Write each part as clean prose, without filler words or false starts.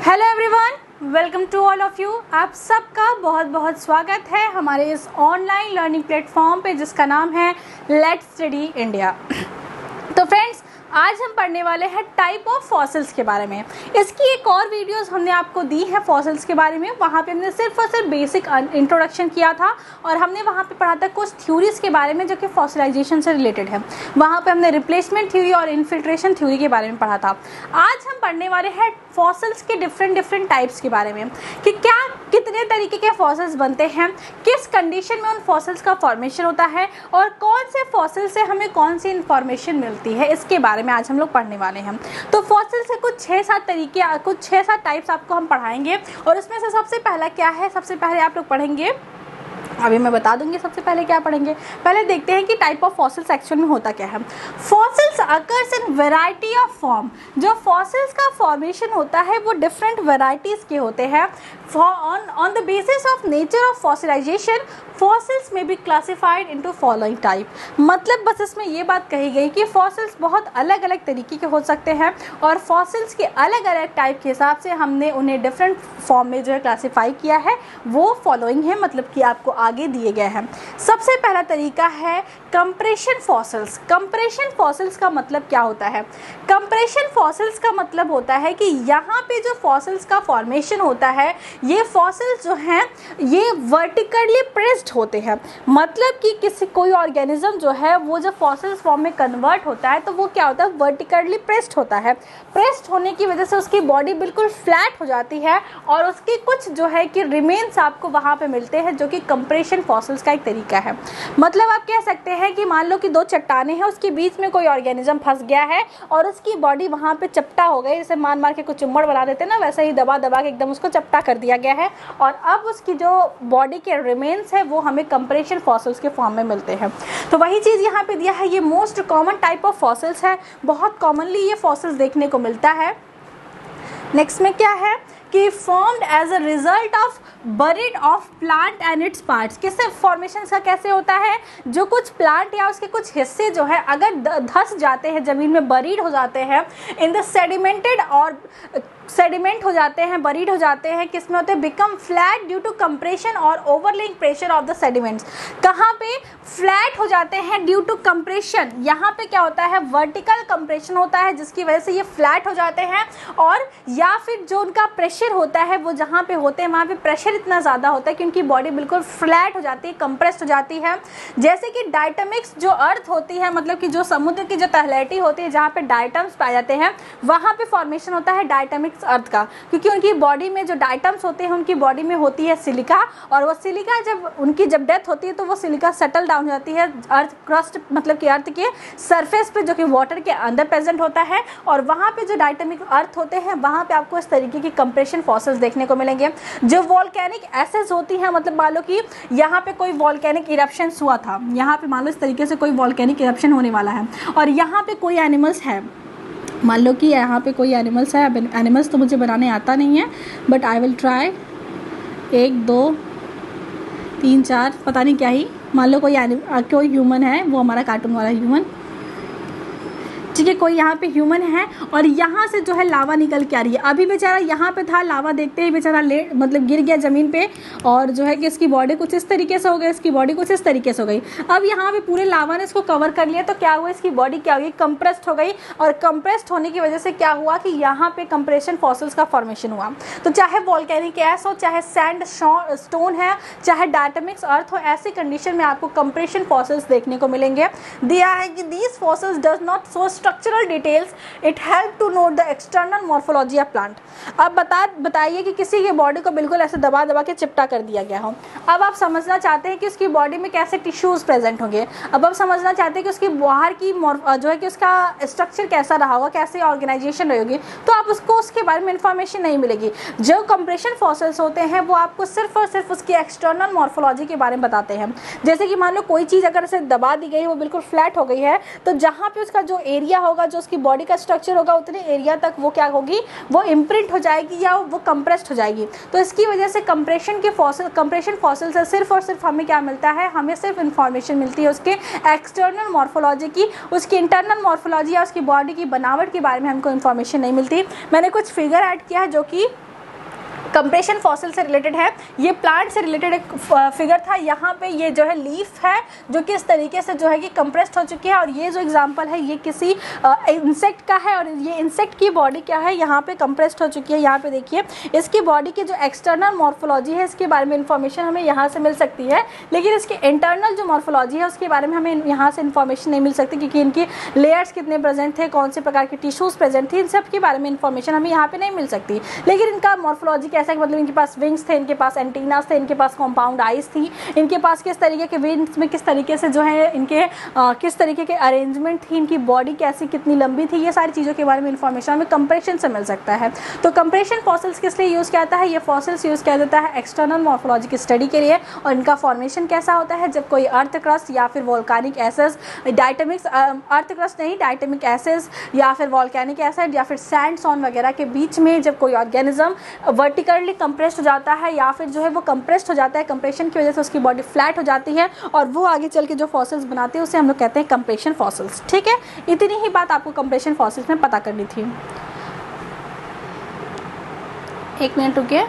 Hello everyone, welcome to all of you. आप सबका बहुत बहुत स्वागत है हमारे इस ऑनलाइन लर्निंग प्लेटफॉर्म पे जिसका नाम है लेट्स स्टडी इंडिया। तो फ्रेंड्स, आज हम पढ़ने वाले हैं टाइप ऑफ फॉसिल्स के बारे में। इसकी एक और वीडियोस हमने आपको दी है फॉसिल्स के बारे में। वहाँ पे हमने सिर्फ और सिर्फ बेसिक इंट्रोडक्शन किया था और हमने वहाँ पे पढ़ा था कुछ थ्योरीज के बारे में जो कि फॉसिलाइजेशन से रिलेटेड है। वहाँ पे हमने रिप्लेसमेंट थ्योरी और इन्फिल्ट्रेशन थ्योरी के बारे में पढ़ा था। आज हम पढ़ने वाले हैं फॉसिल्स के डिफरेंट टाइप्स के बारे में कि क्या कितने तरीके के फॉसिल्स बनते हैं, किस कंडीशन में उन फॉसिल्स का फॉर्मेशन होता है और कौन से फॉसिल से हमें कौन सी इन्फॉर्मेशन मिलती है, इसके बारे में आज हम लोग पढ़ने वाले हैं। तो फॉसिल से कुछ 6-7 तरीके, कुछ 6-7 टाइप्स आपको हम पढ़ाएंगे और उसमें से सबसे पहला क्या है, सबसे पहले आप लोग पढ़ेंगे, अभी मैं बता दूंगी सबसे पहले क्या पढ़ेंगे। पहले देखते हैं कि टाइप ऑफ फॉसिल्स एक्चुअल में होता क्या है। Fossils occurs in variety of form. जो फॉसिल्स का फॉर्मेशन होता है वो डिफरेंट वैरायटीज के होते हैं। On the basis of nature of fossilisation fossils में be classified into following type. मतलब बस इसमें ये बात कही गई कि फॉसिल्स बहुत अलग अलग तरीके के हो सकते हैं और फॉसिल्स के अलग अलग टाइप के हिसाब से हमने उन्हें डिफरेंट फॉर्म में जो है क्लासीफाई किया है, वो फॉलोइंग है, मतलब कि आपको आगे दिए गए हैं। सबसे पहला तरीका है कंप्रेशन फॉसिल्स। कंप्रेशन फॉसिल्स का मतलब क्या होता है? कंप्रेशन फॉसिल्स का मतलब होता है कि यहाँ पे जो फॉसिल्स का फॉर्मेशन होता है, ये फॉसिल्स जो हैं ये वर्टिकली प्रेस्ड होते हैं। मतलब कि किसी कोई ऑर्गेनिज्म जो है वो जब फॉसिल्स फॉर्म में कन्वर्ट होता है तो वो क्या होता है, वर्टिकली प्रेस्ड होता है। प्रेस्ड होने की वजह से उसकी बॉडी बिल्कुल फ्लैट हो जाती है और उसके कुछ जो है कि रिमेन्स आपको वहाँ पे मिलते हैं, जो कि कंप्रेशन फॉसिल्स का एक तरीका है। मतलब आप कह सकते हैं कि मान लो कि दो चट्टानें हैं, उसके बीच में कोई ऑर्गेनिज्म फंस गया है और उसकी बॉडी वहाँ पे चपटा हो गई, जैसे मार के कुछ चुम्बड़ बना देते हैं ना, वैसे ही दबा के एकदम उसको चपटा कर दिया गया है और अब उसकी जो बॉडी के रिमेन्स है वो हमें कंप्रेशन फॉसिल्स के फॉर्म में मिलते हैं। तो वही चीज़ यहाँ पे दिया है। ये most common type of fossils है, बहुत कॉमनली ये फॉसिल्स देखने को मिलता है। नेक्स्ट में क्या है कि formed as a result of buried of plant and its parts. किससे फॉर्मेशन का कैसे होता है? जो कुछ प्लांट या उसके कुछ हिस्से जो है अगर धंस जाते हैं, जमीन में बरीड हो जाते हैं, इन द सेडिमेंटेड और सेडिमेंट हो जाते हैं, बरीड हो जाते हैं, किसमें होते हैं, become flat due to compression और overlaying pressure of the sediments. कहाँ पे फ्लैट हो जाते हैं? Due to compression. यहाँ पे क्या होता है, वर्टिकल कंप्रेशन होता है जिसकी वजह से ये फ्लैट हो जाते हैं, और या फिर जो उनका प्रेशर होता है वो जहाँ पे होते हैं वहाँ पे प्रेशर इतना ज़्यादा होता है कि उनकी बॉडी बिल्कुल फ्लैट हो जाती है, कंप्रेस्ड हो जाती है। जैसे कि डायटमिक्स जो अर्थ होती है, मतलब कि जो समुद्र की जो तलहटी होती है जहाँ पे डायटम्स पाए जाते हैं, वहाँ पे फॉर्मेशन होता है डायटमिक्स अर्थ का, क्योंकि उनकी बॉडी में जो डायटम्स होते हैं उनकी बॉडी में होती है सिलिका, और वो सिलिका जब डेथ होती है तो वो सिलिका सेटल डाउन हो जाती है अर्थ क्रस्ट, मतलब कि अर्थ के सरफेस पे, जो कि वाटर के अंदर प्रेजेंट होता है, और वहाँ पे जो डायटमिक अर्थ होते हैं वहाँ पे आपको इस तरीके की कंप्रेशन फॉसिल्स देखने को मिलेंगे। जो वॉल्केनिक एसेस होती हैं, मतलब मान लो कि यहाँ पे कोई वॉल्केनिक इरप्शन हुआ था, यहाँ पे मान लो इस तरीके से कोई वॉल्केनिक इरप्शन होने वाला है और यहाँ पे कोई एनिमल्स है, मान लो कि यहाँ पे कोई एनिमल्स है। एनिमल्स तो मुझे बनाने आता नहीं है, बट आई विल ट्राई। 1 2 3 4, पता नहीं क्या ही, मान लो कोई ह्यूमन है, वो हमारा कार्टून वाला ह्यूमन, ठीक है, कोई यहाँ पे ह्यूमन है और यहाँ से जो है लावा निकल के आ रही है। अभी बेचारा यहाँ पे था, लावा देखते ही बेचारा मतलब गिर गया ज़मीन पे और जो है कि इसकी बॉडी कुछ इस तरीके से हो गई, इसकी बॉडी कुछ इस तरीके से हो गई। अब यहाँ पे पूरे लावा ने इसको कवर कर लिया, तो क्या हुआ, इसकी बॉडी क्या हुई, कंप्रेस्ड हो गई, और कंप्रेस्ड होने की वजह से क्या हुआ कि यहाँ पे कंप्रेशन फॉसिल्स का फॉर्मेशन हुआ। तो चाहे वॉल्केनिक ऐश हो, चाहे सैंड स्टोन है, चाहे डायटमिक्स अर्थ हो, ऐसी कंडीशन में आपको कंप्रेशन फॉसिल्स देखने को मिलेंगे। दिया है कि these fossils does not show structural details, it help to note the external morphology of plant. अब बताइए कि किसी की बॉडी को बिल्कुल ऐसे दबा के चिपटा कर दिया गया हो। अब आप समझना चाहते हैं कि उसकी बॉडी में कैसे टिश्यूज प्रेजेंट होंगे। अब आप समझना चाहते हैं कि उसकी बाहर की जो है कि उसका स्ट्रक्चर कैसा रहा होगा, कैसे ऑर्गेनाइजेशन रहेगी, तो आप उसको उसके बारे में इंफॉर्मेशन नहीं मिलेगी। जो कंप्रेशन फॉसिल्स होते हैं वो आपको सिर्फ और सिर्फ उसकी एक्सटर्नल मॉर्फोलॉजी के बारे में बताते हैं। जैसे कि मान लो कोई चीज़ अगर उसे दबा दी गई, वो बिल्कुल फ्लैट हो गई है, तो जहाँ पे उसका जो एरिया होगा, जो उसकी बॉडी का स्ट्रक्चर होगा, उतने एरिया तक वो क्या होगी, वो इम्प्रिंट हो जाएगी या वो कंप्रेस्ड हो जाएगी। तो इसकी वजह से कंप्रेशन फॉसिल से सिर्फ और सिर्फ हमें क्या मिलता है, हमें सिर्फ इंफॉर्मेशन मिलती है उसके एक्सटर्नल मॉर्फोलॉजी की, उसकी इंटरनल मॉर्फोलॉजी या उसकी बॉडी की बनावट के बारे में हमको इन्फॉर्मेशन नहीं मिलती। मैंने कुछ फिगर ऐड किया है जो कि कंप्रेशन फॉसिल से रिलेटेड है। ये प्लांट से रिलेटेड एक फिगर था। यहाँ पे ये जो है लीफ है जो कि इस तरीके से जो है कि कंप्रेस्ड हो चुकी है, और ये जो एग्जांपल है ये किसी इंसेक्ट का है, और ये इंसेक्ट की बॉडी क्या है यहाँ पे कंप्रेस्ड हो चुकी है। यहाँ पे देखिए इसकी बॉडी की जो एक्सटर्नल मॉर्फोलॉजी है इसके बारे में इंफॉर्मेशन हमें यहाँ से मिल सकती है, लेकिन इसकी इंटरनल जो मॉर्फोलॉजी है उसके बारे में हमें यहाँ से इन्फॉर्मेशन नहीं मिल सकती, क्योंकि इनकी लेयर्स कितने प्रेजेंट थे, कौन से प्रकार के टिश्यूज़ प्रेजेंट थे, इन सब के बारे में इंफॉर्मेशन हमें यहाँ पे नहीं मिल सकती। लेकिन इनका मॉर्फोलॉजी कैसा है, मतलब इनके पास विंग्स थे, इनके पास एंटीनास थे, इनके पास कॉम्पाउंड आइज थी, इनके पास किस तरीके के विंग्स में किस तरीके से जो है इनके किस तरीके के अरेंजमेंट थी, इनकी बॉडी कैसी कितनी लंबी थी, ये सारी चीज़ों के बारे में इंफॉर्मेशन हमें कंप्रेशन से मिल सकता है। तो कंप्रेशन फॉसिल्स किस लिए यूज़ किया जाता है, ये फॉसिल्स यूज़ किया जाता है एक्सटर्नल मॉर्फोलॉजी की स्टडी के लिए, और इनका फॉर्मेशन कैसा होता है जब कोई अर्थ क्रस्ट या फिर वोल्केनिक एसिड्स, डायटमिक्स अर्थ क्रस्ट नहीं, डायटमिक एसिड्स या फिर वोल्केनिक एसिड या फिर सैंडस्टोन वगैरह के बीच में जब कोई ऑर्गेनिज्म वर्टिकली कंप्रेस्ड हो जाता है या फिर जो है वो कंप्रेस्ड हो जाता है, कंप्रेशन की वजह से उसकी बॉडी फ्लैट हो जाती है और वो आगे चल के जो फॉसिल्स बनाते हैं उसे हम लोग कहते हैं कंप्रेशन फॉसिल्स। ठीक है, इतनी ही बात आपको कंप्रेशन फॉसिल्स में पता करनी थी। एक मिनट रुकिए।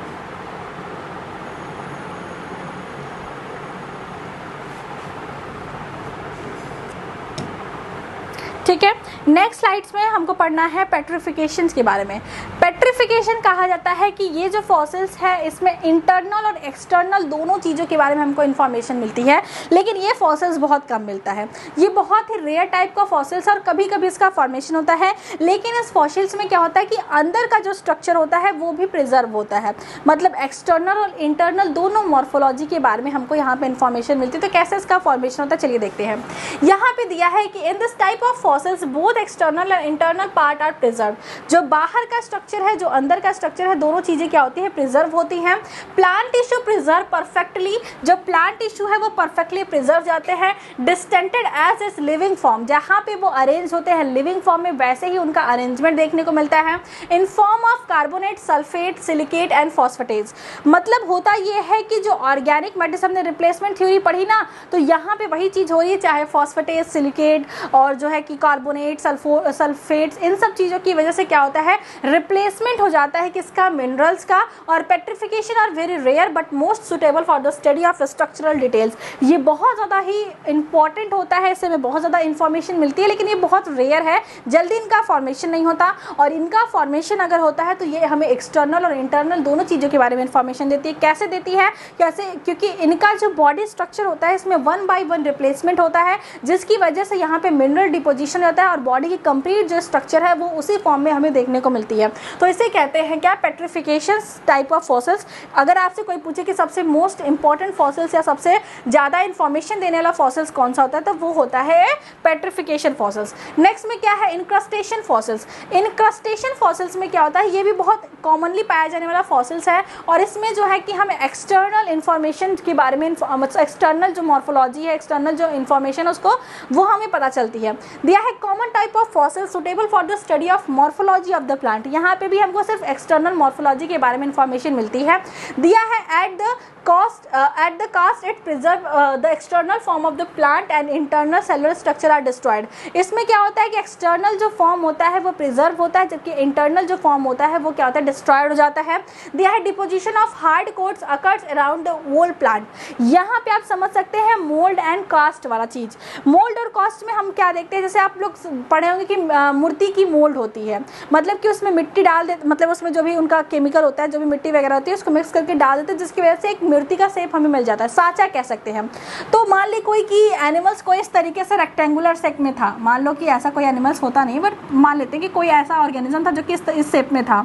ठीक है, नेक्स्ट स्लाइड्स में हमको पढ़ना है पेट्रिफिकेशन के बारे में। पेट्रिफिकेशन कहा जाता है कि ये जो फॉसिल्स है इसमें इंटरनल और एक्सटर्नल दोनों चीज़ों के बारे में हमको इन्फॉर्मेशन मिलती है, लेकिन ये फॉसिल्स बहुत कम मिलता है। ये बहुत ही रेयर टाइप का फॉसिल्स और कभी कभी इसका फॉर्मेशन होता है, लेकिन इस फॉसिल्स में क्या होता है कि अंदर का जो स्ट्रक्चर होता है वो भी प्रिजर्व होता है, मतलब एक्सटर्नल और इंटरनल दोनों मॉर्फोलॉजी के बारे में हमको यहाँ पे इन्फॉर्मेशन मिलती है। तो कैसे इसका फॉर्मेशन होता है चलिए देखते हैं। यहाँ पे दिया है कि in this type of fossils both external और इंटरनल पार्ट आर प्रिजर्व। जो बाहर का स्ट्रक्चर है जो अंदर का स्ट्रक्चर है दोनों चीजें क्या होती है, प्रिजर्व होती हैं। प्लांट टिश्यू प्रिजर्व परफेक्टली, जो प्लांट टिश्यू है वो परफेक्टली प्रिजर्व जाते हैं, डिस्टेंटेड एज इज लिविंग फॉर्म, जहाँ पे वो अरेंज होते हैं लिविंग फॉर्म में वैसे ही उनका अरेंजमेंट देखने को मिलता है, in form of carbonate, sulphate, silicate and phosphatase. मतलब होता ये है कि जो ऑर्गेनिक मैटर हमने रिप्लेसमेंट थ्योरी पढ़ी ना, तो यहाँ पे वही चीज हो रही है, चाहे फॉस्फेटेज, सिलिकेट और जो है कि कार्बोनेट, सल्फेट्स, इन सब चीज़ों की वजह से क्या होता है, रिप्लेसमेंट हो जाता है किसका, मिनरल्स का। और petrification are very rare but most suitable for the study of structural details. ये बहुत ज़्यादा ही इंपॉर्टेंट होता है, इससे हमें बहुत ज़्यादा इंफॉर्मेशन मिलती है, लेकिन ये बहुत रेयर है, जल्दी इनका फॉर्मेशन नहीं होता। और इनका फॉर्मेशन अगर होता है तो ये हमें एक्सटर्नल और इंटरनल दोनों चीज़ों के बारे में इंफॉर्मेशन देती है। कैसे देती है, कैसे, क्योंकि इनका जो बॉडी स्ट्रक्चर होता है इसमें 1 by 1 रिप्लेसमेंट होता है, जिसकी वजह से यहाँ पे मिनरल डिपोजिशन होता है और बॉडी की कंप्लीट जो स्ट्रक्चर है वो उसी फॉर्म में हमें देखने को मिलती है। तो इसे कहते हैं क्या, पेट्रिफिकेशन टाइप ऑफ फॉसिल्स। अगर आपसे कोई पूछे कि सबसे मोस्ट इंपॉर्टेंट फॉसिल्स या सबसे ज़्यादा इंफॉर्मेशन देने वाला फॉसिल्स कौन सा होता है, तो वो होता है पेट्रिफिकेशन फॉसिल्स। नेक्स्ट में क्या है, इनक्रस्टेशन फॉसिल्स। इनक्रस्टेशन फॉसिल्स में क्या होता है, ये भी बहुत कॉमनली पाया जाने वाला फॉसिल्स है, और इसमें जो है कि हमें एक्सटर्नल इन्फॉर्मेशन के बारे में, एक्सटर्नल जो मॉर्फोलॉजी है, एक्सटर्नल जो इन्फॉर्मेशन उसको वो हमें पता चलती है। दिया है common type of fossil suitable for the study of morphology of the plant. यहाँ पे भी हमको सिर्फ एक्सटर्नल मॉर्फोलॉजी के बारे में इंफॉर्मेशन मिलती है। दिया है at the cast it preserve the external form of the plant and internal cellular structure are destroyed. इसमें क्या होता है कि एक्सटर्नल जो फॉर्म होता है वो प्रिजर्व होता है, जबकि इंटरनल जो फॉर्म होता है वो क्या होता है, डिस्ट्रॉयड हो जाता है। दिया है deposition of hard coats occurs around the whole plant. यहाँ पे आप समझ सकते हैं मोल्ड एंड कास्ट वाला चीज। मोल्ड और कास्ट में हम क्या देखते हैं, जैसे आप लोग पढ़े होंगे कि मूर्ति की मोल्ड होती है, मतलब कि उसमें मिट्टी डाल देते, मतलब उसमें जो भी उनका केमिकल होता है, जो भी मिट्टी वगैरह होती है उसको मिक्स करके डाल देते हैं, जिसकी वजह से एक मूर्ति का शेप हमें मिल जाता है, सांचा कह सकते हैं। तो मान ली कोई कि एनिमल्स को इस तरीके से रेक्टेंगुलर शेप में था, मान लो कि ऐसा कोई एनिमल्स होता नहीं, बट मान लेते हैं कि कोई ऐसा ऑर्गेनिज्म था जो कि इस शेप में था।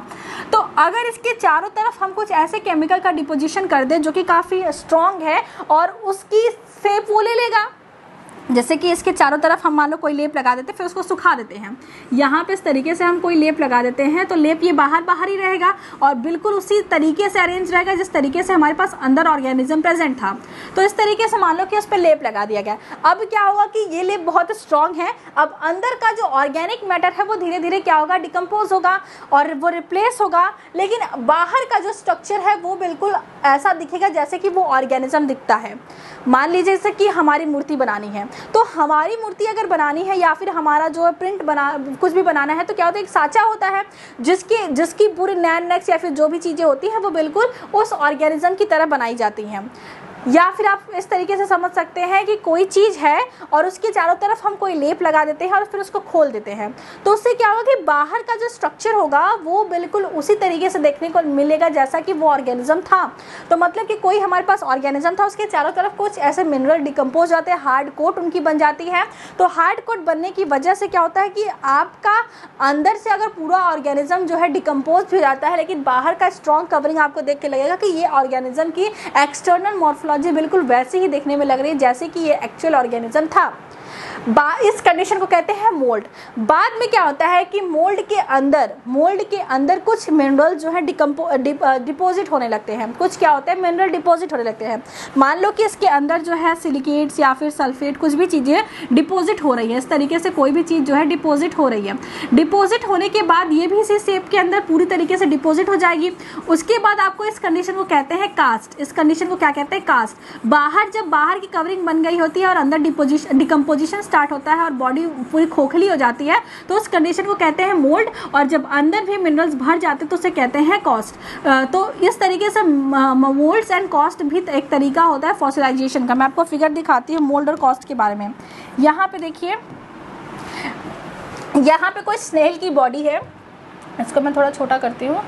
तो अगर इसके चारों तरफ हम कुछ ऐसे केमिकल का डिपोजिशन कर दें जो कि काफ़ी स्ट्रॉन्ग है और उसकी शेप वो ले लेगा, जैसे कि इसके चारों तरफ हम मान लो कोई लेप लगा देते हैं, फिर उसको सुखा देते हैं। यहाँ पे इस तरीके से हम कोई लेप लगा देते हैं तो लेप ये बाहर बाहर ही रहेगा और बिल्कुल उसी तरीके से अरेंज रहेगा जिस तरीके से हमारे पास अंदर ऑर्गेनिज्म प्रेजेंट था। तो इस तरीके से मान लो कि उस पर लेप लगा दिया गया। अब क्या होगा कि ये लेप बहुत स्ट्रॉन्ग है, अब अंदर का जो ऑर्गेनिक मैटर है वो धीरे धीरे क्या होगा, डिकम्पोज होगा और वो रिप्लेस होगा, लेकिन बाहर का जो स्ट्रक्चर है वो बिल्कुल ऐसा दिखेगा जैसे कि वो ऑर्गेनिज्म दिखता है। मान लीजिए जैसे कि हमारी मूर्ति बनानी है, तो हमारी मूर्ति अगर बनानी है या फिर हमारा जो है प्रिंट बना कुछ भी बनाना है तो क्या होता है, एक साँचा होता है जिसकी पूरी नेक्स या फिर जो भी चीज़ें होती हैं वो बिल्कुल उस ऑर्गेनिज्म की तरह बनाई जाती हैं। या फिर आप इस तरीके से समझ सकते हैं कि कोई चीज़ है और उसके चारों तरफ हम कोई लेप लगा देते हैं और फिर उसको खोल देते हैं, तो उससे क्या होगा कि बाहर का जो स्ट्रक्चर होगा वो बिल्कुल उसी तरीके से देखने को मिलेगा जैसा कि वो ऑर्गेनिज्म था। तो मतलब कि कोई हमारे पास ऑर्गेनिज्म था, उसके चारों तरफ कुछ ऐसे मिनरल डिकम्पोज होते हैं, हार्ड कोट उनकी बन जाती है। तो हार्ड कोट बनने की वजह से क्या होता है कि आपका अंदर से अगर पूरा ऑर्गेनिज्म जो है डिकम्पोज भी हो जाता है, लेकिन बाहर का स्ट्रॉन्ग कवरिंग आपको देख के लगेगा कि ये ऑर्गेनिज्म की एक्सटर्नल मॉर्फोलॉजी बिल्कुल वैसे ही देखने में लग रही है जैसे कि ये एक्चुअल ऑर्गेनिज्म था। इस कंडीशन को कहते हैं मोल्ड। बाद में क्या होता है कि मोल्ड के अंदर कुछ मिनरल जो है डिपॉजिट होने लगते हैं। कुछ क्या होता है, मिनरल डिपॉजिट होने लगते हैं। मान लो कि इसके अंदर जो है सिलिकेट्स या फिर सल्फेट कुछ भी चीज़ें डिपॉजिट हो रही है, इस तरीके से कोई भी चीज़ जो है डिपॉजिट हो रही है। डिपॉजिट होने के बाद ये भी इसी शेप के अंदर पूरी तरीके से डिपॉजिट हो जाएगी। उसके बाद आपको इस कंडीशन को कहते हैं कास्ट। इस कंडीशन को क्या कहते हैं, कास्ट। जब बाहर की कवरिंग बन गई होती है और अंदर डिकम्पोजिशन स्टार्ट होता है और बॉडी पूरी खोखली हो जाती है तो उस कंडीशन को कहते हैं मोल्ड। और जब अंदर भी मिनरल्स भर जाते हैं तो उसे कहते हैं कॉस्ट। तो इस तरीके से मोल्ड्स एंड कॉस्ट भी एक तरीका होता है फॉसिलाइजेशन का। मैं आपको फिगर दिखाती हूँ मोल्ड और कॉस्ट के बारे में। यहाँ पे देखिए, यहाँ पे कोई स्नेल की बॉडी है, इसको मैं थोड़ा छोटा करती हूँ।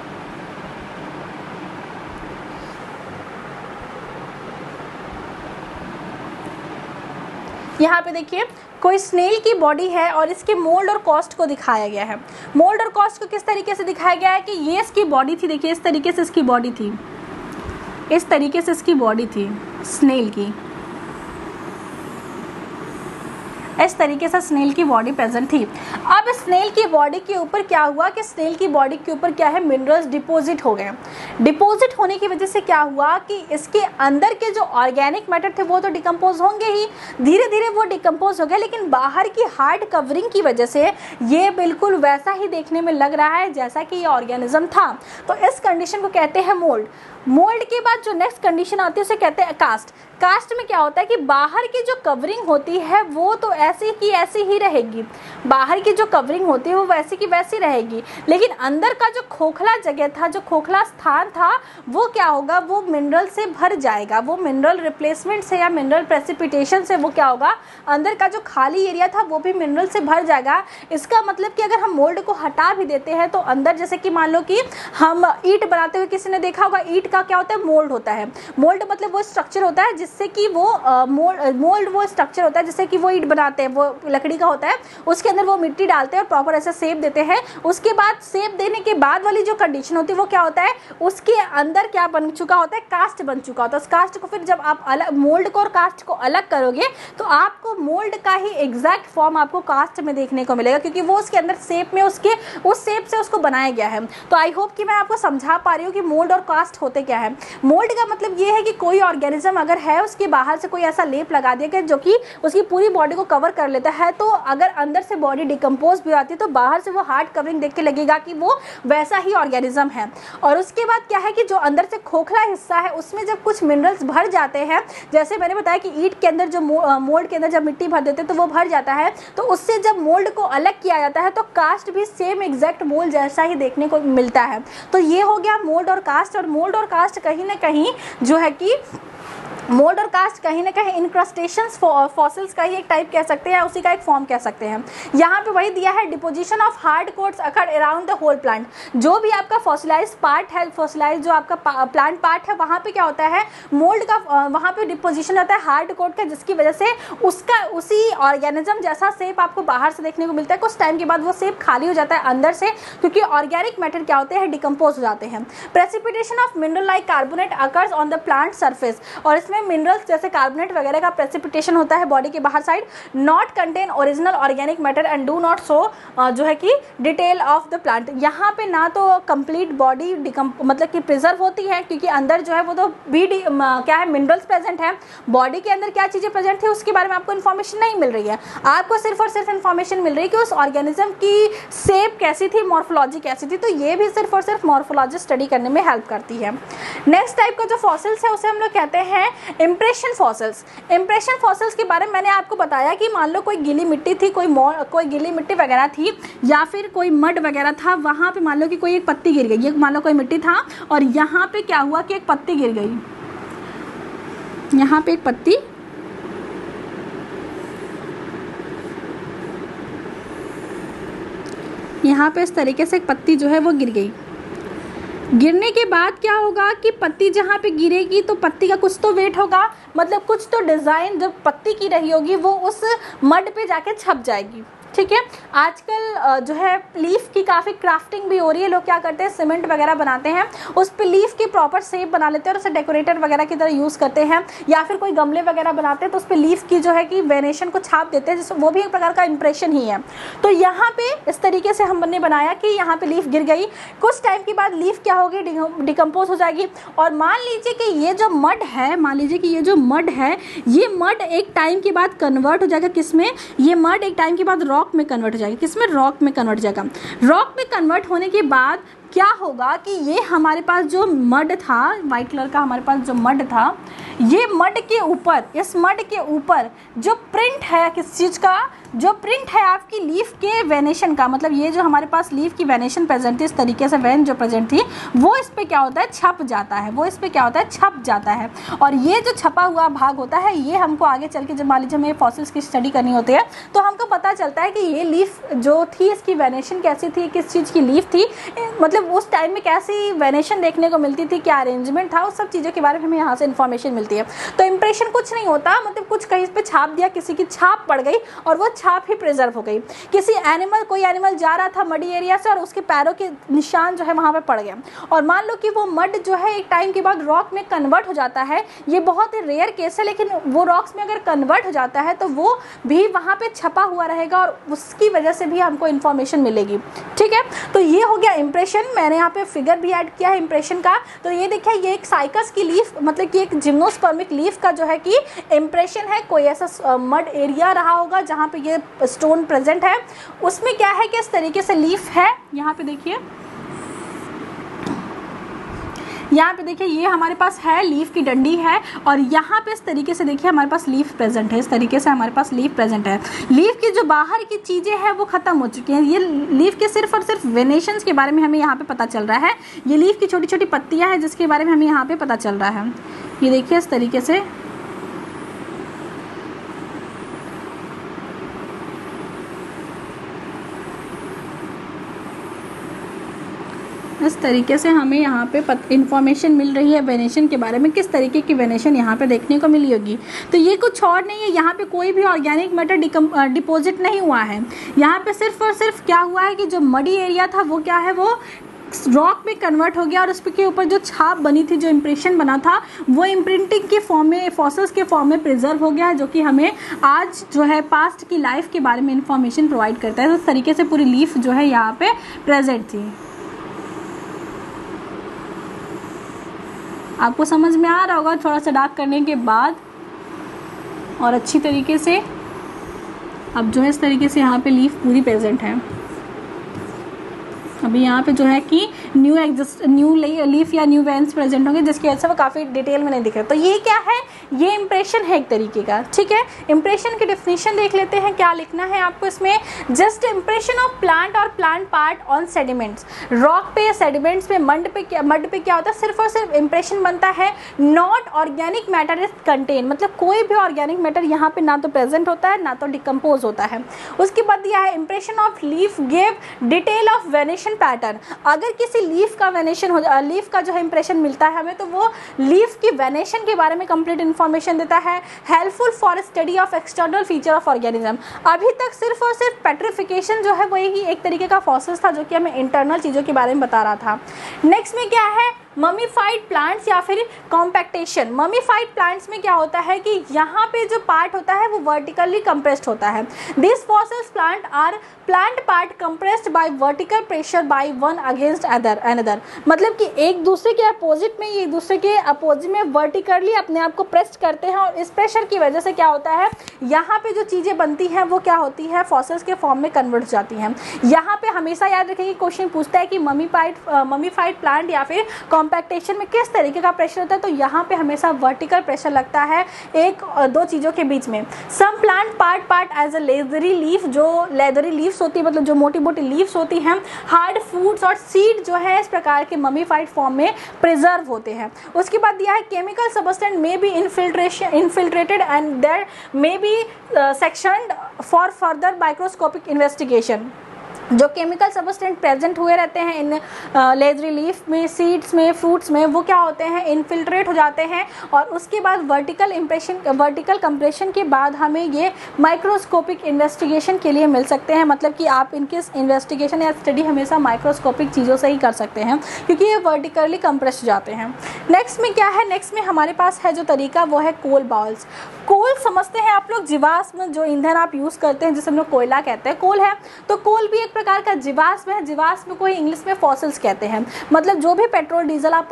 यहाँ पे देखिए कोई स्नेल की बॉडी है और इसके मोल्ड और कॉस्ट को दिखाया गया है। मोल्ड और कॉस्ट को किस तरीके से दिखाया गया है कि ये इसकी बॉडी थी, देखिए इस तरीके से इसकी बॉडी थी, इस तरीके से इसकी बॉडी थी स्नेल की, इस तरीके से स्नेल की बॉडी प्रेजेंट थी। अब स्नेल की बॉडी के ऊपर क्या हुआ कि स्नेल की बॉडी के ऊपर क्या है, मिनरल्स डिपॉजिट हो गए। डिपॉजिट होने की वजह से क्या हुआ कि इसके अंदर के जो ऑर्गेनिक मैटर थे वो तो डिकम्पोज होंगे ही, धीरे धीरे वो डिकम्पोज हो गए, लेकिन बाहर की हार्ड कवरिंग की वजह से ये बिल्कुल वैसा ही देखने में लग रहा है जैसा कि ये ऑर्गेनिज्म था। तो इस कंडीशन को कहते हैं मोल्ड। मोल्ड के बाद जो नेक्स्ट कंडीशन आती है उसे कहते हैं कास्ट। कास्ट में क्या होता है कि बाहर की जो कवरिंग होती है वो तो ऐसी की ऐसी ही रहेगी, बाहर की जो कवरिंग होती है वो वैसी की वैसी रहेगी, लेकिन अंदर का जो खोखला जगह था, जो खोखला स्थान था, वो क्या होगा, वो मिनरल से भर जाएगा। वो मिनरल रिप्लेसमेंट से या मिनरल प्रेसिपिटेशन से वो क्या होगा, अंदर का जो खाली एरिया था वो भी मिनरल से भर जाएगा। इसका मतलब कि अगर हम मोल्ड को हटा भी देते हैं तो अंदर, जैसे कि मान लो कि हम ईंट बनाते हुए किसी ने देखा होगा, ईंट का क्या होता है, मोल्ड होता है। मोल्ड मतलब वो स्ट्रक्चर होता है जिससे कि वो मोल्ड वो स्ट्रक्चर होता है जिससे कि वो ईंट बनाते हैं, वो लकड़ी का होता है, उसके अंदर वो मिट्टी डालते हैं और प्रॉपर ऐसे शेप देते हैं। उसके बाद शेप देने के बाद वाली जो कंडीशन होती है वो क्या होता है, उसके अंदर क्या बन चुका होता है, कास्ट बन चुका होता है। उस कास्ट को फिर जब आप अलग, मोल्ड को और कास्ट को अलग करोगे तो आपको मोल्ड का ही एग्जैक्ट फॉर्म आपको कास्ट में देखने को मिलेगा, क्योंकि वो उसके अंदर शेप में उसके उस शेप से उसको बनाया गया है। तो आई होप कि मैं आपको समझा पा रही हूँ कि मोल्ड और कास्ट होते क्या है। मोल्ड का मतलब ये है कि कोई ऑर्गेनिज्म अगर है, उसके बाहर से कोई ऐसा लेप लगा दिया कि जो कि उसकी पूरी बॉडी को कवर कर लेता है, तो अगर अंदर से बॉडी डिकम्पोज भी आती है तो बाहर से वो हार्ड कवरिंग देख के लगेगा कि वो वैसा ही ऑर्गेनिज्म है। और उसके बाद क्या है कि जो अंदर से खोखला हिस्सा है उसमें जब कुछ मिनरल्स भर जाते हैं, जैसे मैंने बताया कि ईंट के अंदर जो मोल्ड के अंदर जब मिट्टी भर देते हैं तो वो भर जाता है, तो उससे जब मोल्ड को अलग किया जाता है तो कास्ट भी सेम एग्जैक्ट मोल्ड जैसा ही देखने को मिलता है। तो ये हो गया मोल्ड और कास्ट। और मोल्ड और कास्ट कहीं ना कहीं जो है कि मोल्ड और कास्ट कहीं ना कहीं इनक्रस्टेशंस फॉसिल्स का ही एक टाइप कह सकते हैं, उसी का एक फॉर्म कह सकते हैं। यहाँ पे वही दिया है, deposition of hard coats occur around the whole plant. जो भी आपका फॉसिलाइज पार्ट है, फॉसिलाइज जो आपका प्लांट पार्ट है, वहाँ पे क्या होता है, मोल्ड का वहाँ पे डिपोजिशन होता है हार्ड कोट का, जिसकी वजह से उसका उसी ऑर्गेनिज्म जैसा शेप आपको बाहर से देखने को मिलता है। कुछ टाइम के बाद वो शेप खाली हो जाता है अंदर से, क्योंकि ऑर्गेनिक मैटर क्या होते हैं, डिकम्पोज हो जाते हैं। Precipitation of mineral like carbonate occurs on the plant surface. और इसमें मिनरल्स जैसे कार्बोनेट वगैरह का प्रेसिपिटेशन होता है बॉडी के बाहर side. Not contain original organic matter and do not show जो है कि डिटेल ऑफ द प्लांट। यहाँ पे ना तो कंप्लीट बॉडी मतलब कि प्रिजर्व होती है, क्योंकि अंदर जो है वो तो भी क्या है, मिनरल्स प्रेजेंट है। बॉडी के अंदर क्या चीज़ें प्रेजेंट है उसके बारे में आपको इन्फॉर्मेशन नहीं मिल रही है, आपको सिर्फ और सिर्फ इन्फॉर्मेशन मिल रही है कि उस ऑर्गेनिज्म की शेप कैसी थी, मॉर्फोलॉजी कैसी थी। तो ये भी सिर्फ और सिर्फ मॉर्फोलॉजी स्टडी करने में हेल्प करती है। नेक्स्ट टाइप का जो फॉसिल्स है उसे हम लोग कहते हैं इम्प्रेशन फॉसिल्स। इम्प्रेशन फॉसिल्स के बारे में मैंने आपको बताया कि मान लो कोई गीली मिट्टी थी, कोई गीली मिट्टी वगैरह थी या फिर कोई मड वगैरह था, वहाँ पे मान लो कि कोई एक पत्ती गिर गई, ये मान लो कोई मिट्टी था और यहाँ पे क्या हुआ कि एक पत्ती गिर गई, यहाँ पे एक पत्ती यहाँ पे इस तरीके से एक पत्ती जो है वो गिर गई। गिरने के बाद क्या होगा कि पत्ती जहाँ पे गिरेगी तो पत्ती का कुछ तो वेट होगा, मतलब कुछ तो डिज़ाइन जो पत्ती की रही होगी वो उस मड पे जाके छप जाएगी। ठीक है, आजकल जो है लीफ की काफ़ी क्राफ्टिंग भी हो रही है। लोग क्या करते हैं, सीमेंट वगैरह बनाते हैं, उस पे लीफ की प्रॉपर शेप बना लेते हैं और उसे डेकोरेटर वगैरह की तरह यूज़ करते हैं, या फिर कोई गमले वगैरह बनाते हैं तो उस पे लीफ की जो है कि वेनेशन को छाप देते हैं, जिससे वो भी एक प्रकार का इंप्रेशन ही है। तो यहाँ पे इस तरीके से हमने बनाया कि यहाँ पे लीफ गिर गई, कुछ टाइम के बाद लीफ क्या होगी, डिकम्पोज हो जाएगी। और मान लीजिए कि ये जो मड है, मान लीजिए कि ये जो मड है, ये मड एक टाइम के बाद कन्वर्ट हो जाएगा किसमें, ये मड एक टाइम के बाद रॉक में कन्वर्ट हो जाएगा। किसमें, रॉक में कन्वर्ट हो जाएगा। रॉक में कन्वर्ट होने के बाद क्या होगा कि ये हमारे पास जो मड था, वाइट कलर का हमारे पास जो मड था, ये मड के ऊपर, इस मड के ऊपर जो प्रिंट है किस चीज़ का, जो प्रिंट है आपकी लीफ के वेनेशन का, मतलब ये जो हमारे पास लीफ की वेनेशन प्रेजेंट थी, इस तरीके से वेन जो प्रेजेंट थी वो इस पे क्या होता है, छप जाता है, वो इस पे क्या होता है, छप जाता है। और ये जो छपा हुआ भाग होता है, ये हमको आगे चल के जब मान लीजिए हमें फॉसिल्स की स्टडी करनी होती है तो हमको पता चलता है कि ये लीफ जो थी इसकी वेनेशन कैसी थी, किस चीज़ की लीफ थी, मतलब उस टाइम में कैसी वेनेशन देखने को मिलती थी, क्या अरेंजमेंट था, उस सब चीज़ों के बारे में हमें यहाँ से इन्फॉर्मेशन मिलती है। तो इंप्रेशन कुछ नहीं होता, मतलब कुछ कहीं पे छाप दिया, किसी की छाप पड़ गई और वो छाप ही प्रिजर्व हो गई। किसी एनिमल, कोई एनिमल जा रहा था मडी एरिया से और उसके पैरों के निशान जो है वहाँ पे पड़ गया, और मान लो कि वो मड जो है एक टाइम के बाद रॉक में कन्वर्ट हो जाता है। ये बहुत ही रेयर केस है, लेकिन वो रॉक्स में अगर कन्वर्ट हो जाता है तो वो भी वहाँ पे छपा हुआ रहेगा और उसकी वजह से भी हमको इन्फॉर्मेशन मिलेगी। ठीक है, तो ये हो गया इंप्रेशन। मैंने यहाँ पे फिगर भी ऐड किया है इंप्रेशन का। तो ये देखिए, ये एक साइकस की लीफ, मतलब कि एक जिम्नोस्पर्मिक लीफ का जो है कि इंप्रेशन है। कोई ऐसा मड एरिया रहा होगा जहाँ पे ये स्टोन प्रेजेंट है, उसमें क्या है कि इस तरीके से लीफ है। यहाँ पे देखिए, यहाँ पे देखिए, ये हमारे पास है लीफ की डंडी है और यहाँ पे इस तरीके से देखिए हमारे पास लीफ प्रेजेंट है। इस तरीके से हमारे पास लीफ प्रेजेंट है। लीफ की जो बाहर की चीज़ें हैं वो ख़त्म हो चुकी हैं। ये लीफ के सिर्फ और सिर्फ वेनेशंस के बारे में हमें यहाँ पे पता चल रहा है। ये लीफ की छोटी छोटी पत्तियाँ हैं जिसके बारे में हमें यहाँ पे पता चल रहा है। ये देखिए इस तरीके से, इस तरीके से हमें यहाँ पे इंफॉर्मेशन मिल रही है वेनेशन के बारे में, किस तरीके की वेनेशन यहाँ पे देखने को मिली होगी। तो ये कुछ और नहीं है, यहाँ पे कोई भी ऑर्गेनिक मैटर डिपॉजिट नहीं हुआ है। यहाँ पे सिर्फ और सिर्फ क्या हुआ है कि जो मडी एरिया था वो क्या है, वो रॉक में कन्वर्ट हो गया और उसके ऊपर जो छाप बनी थी, जो इम्प्रेशन बना था, वो इम्प्रिंटिंग के फॉर्म में, फॉसिल्स के फॉर्म में प्रिजर्व हो गया है, जो कि हमें आज जो है पास्ट की लाइफ के बारे में इंफॉर्मेशन प्रोवाइड करता है। तो इस तरीके से पूरी लीफ जो है यहाँ पे प्रेजेंट थी। आपको समझ में आ रहा होगा थोड़ा सा डार्क करने के बाद, और अच्छी तरीके से अब जो है इस तरीके से यहाँ पे लीफ पूरी प्रेजेंट है। अभी यहाँ पे जो है कि न्यू लीफ या न्यू वेन्स प्रेजेंट होंगे, जिसकी वजह से वो काफ़ी डिटेल में नहीं दिख रहा। तो ये क्या है, ये इंप्रेशन है एक तरीके का। ठीक है, इंप्रेशन की डेफिनेशन देख लेते हैं, क्या लिखना है आपको इसमें। जस्ट इंप्रेशन ऑफ प्लांट और plant part on sediments. Rock पे, सेडिमेंट्स पे, मड पे क्या होता है, सिर्फ और सिर्फ इंप्रेशन बनता है। Not organic matter is contain, मतलब कोई भी ऑर्गेनिक मैटर यहाँ पे ना तो प्रेजेंट होता है ना तो डिकम्पोज होता है। उसके बाद दिया है impression of leaf give detail of venation pattern. अगर किसी लीफ का वेनेशन हो, लीफ का जो है इंप्रेशन मिलता है हमें, तो वो लीफ की वेनेशन के बारे में कंप्लीट इन्फॉर्मेशन देता है। Helpful for study of external feature of organism. अभी तक सिर्फ और सिर्फ पेट्रिफिकेशन जो है वो एक तरीके का प्रोसेस था जो कि हमें इंटरनल चीज़ों के बारे में बता रहा था। नेक्स्ट में क्या है, ममीफाइड प्लांट्स या फिर कॉम्पैक्टेशन। ममीफाइड प्लांट्स में क्या होता है कि यहाँ पे जो पार्ट होता है वो वर्टिकली कंप्रेस्ड होता है। This fossils plant or plant part compressed by vertical pressure by one against another, मतलब कि एक दूसरे के अपोजिट में, एक दूसरे के अपोजिट में वर्टिकली अपने आप को प्रेस करते हैं, और इस प्रेशर की वजह से क्या होता है, यहाँ पे जो चीज़ें बनती हैं वो क्या होती है, फॉसिल्स के फॉर्म में कन्वर्ट हो जाती हैं। यहाँ पे हमेशा याद रखेंगे, क्वेश्चन पूछता है कि ममीफाइड प्लांट या फिर कॉम्पैक्टेशन में किस तरीके का प्रेशर होता है, तो यहाँ पे हमेशा वर्टिकल प्रेशर लगता है एक दो चीज़ों के बीच में। Some plant part as a leathery leaf, जो लेदरी लीव्स होती है मतलब जो मोटी मोटी लीव्स होती हैं, हार्ड फूड्स और सीड जो है इस प्रकार के ममीफाइड फॉर्म में प्रिजर्व होते हैं। उसके बाद दिया है chemical substance may be infiltrated and there may be sectioned for further microscopic investigation. जो केमिकल सबस्टेंट प्रेजेंट हुए रहते हैं इन लेदरी लीफ में, सीड्स में, फ्रूट्स में, वो क्या होते हैं, इनफिल्ट्रेट हो जाते हैं और उसके बाद वर्टिकल कंप्रेशन के बाद हमें ये माइक्रोस्कोपिक इन्वेस्टिगेशन के लिए मिल सकते हैं। मतलब कि आप इनके इन्वेस्टिगेशन या स्टडी हमेशा माइक्रोस्कोपिक चीज़ों से ही कर सकते हैं क्योंकि ये वर्टिकली कंप्रेस हो जाते हैं। नेक्स्ट में क्या है, नेक्स्ट में हमारे पास है जो तरीका वो है कोल बॉल्स। कोल समझते हैं आप लोग, जीवाश्म जो ईंधन आप यूज़ करते हैं जिसे हम लोग कोयला कहते हैं, कोल है। तो कोल भी एक प्रकार का जीवाश्म है। जीवाश्म को इंग्लिश में फॉसिल्स कहते हैं। मतलब जो भी पेट्रोल डीजल आप